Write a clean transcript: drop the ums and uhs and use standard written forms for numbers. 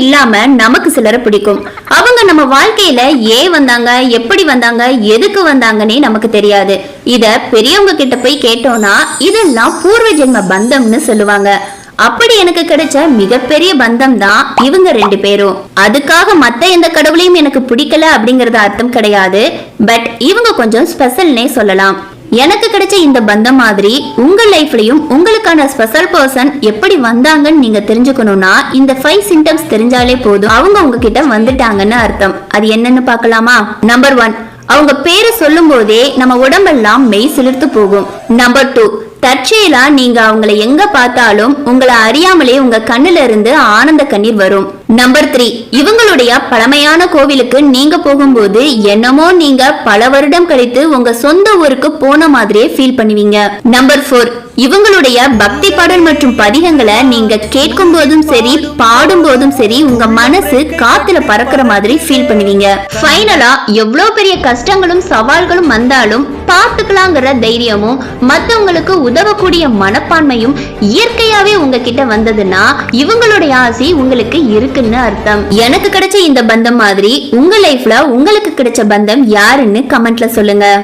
இல்லாம நமக்கு சிலரை பிடிக்கும். அவங்க நம்ம வாழ்க்கையில ஏன் வந்தாங்க, எப்படி வந்தாங்க, எதுக்கு வந்தாங்கன்னே நமக்கு தெரியாது. இத பெரியவங்க கிட்ட போய் கேட்டோம்னா இதெல்லாம் பூர்வ ஜென்ம பந்தம்னு சொல்லுவாங்க. அப்படி எனக்கு கிடைச்ச மிகப்பெரிய பந்தம் தான் இவங்க 2 பேரும். அதுக்காக மத்த எந்த கடவுளையும் எனக்கு பிடிக்கல அப்படிங்கறது அர்த்தம் கிடையாது. பட் இவங்க கொஞ்சம் ஸ்பெஷல்னே சொல்லலாம். எனக்கு கிடைச்ச இந்த பந்தம் மாதிரி உங்க லைஃப்லயும் உங்களுக்கான ஸ்பெஷல் பர்சன் எப்படி வந்தாங்கன்னு நீங்க தெரிஞ்சுக்கணும்னா இந்த 5 சிம்டம்ஸ் தெரிஞ்சாலே போதும். அவங்க உங்ககிட்ட வந்துட்டாங்கன்னு அர்த்தம். அது என்னன்னு பார்க்கலாமா? நம்பர் 1, அவங்க பேரை சொல்லும் போதே நம்ம உடம்பெல்லாம் மெய் சிலிர்த்து போகும். நம்பர் 2, தற்செயலா நீங்க அவங்களை எங்க பார்த்தாலும் உங்களை அறியாமலே உங்க கண்ணுல இருந்து ஆனந்த கண்ணீர் வரும். நம்பர் 3, இவங்களுடைய பழமையான கோவிலுக்கு நீங்க போகும்போது என்னமோ நீங்க பல வருடம் கழித்து உங்க சொந்த ஊருக்கு போன மாதிரியே ஃபீல் பண்ணுவீங்க. நம்பர் 4, இவங்களுடைய பக்தி பாடல் மற்றும் பதிகங்களை நீங்க கேட்கும் போதும் சரி பாடும் போதும் சரி உங்க மனசு காத்துல பறக்கிற மாதிரி ஃபீல் பண்ணுவீங்க. ஃபைனலா எவ்வளவு பெரிய கஷ்டங்களும் சவால்களும் வந்தாலும் பார்த்துக்கலாங்கிற தைரியமும் மத்தவங்களுக்கு உதவக்கூடிய மனப்பான்மையும் இயற்கையாவே உங்ககிட்ட வந்ததுன்னா இவங்களுடைய ஆசை உங்களுக்கு இருக்குன்னு அர்த்தம். எனக்கு கிடைச்ச இந்த பந்தம் மாதிரி உங்க லைஃப்ல உங்களுக்கு கிடைச்ச பந்தம் யாருன்னு கமெண்ட்ல சொல்லுங்க.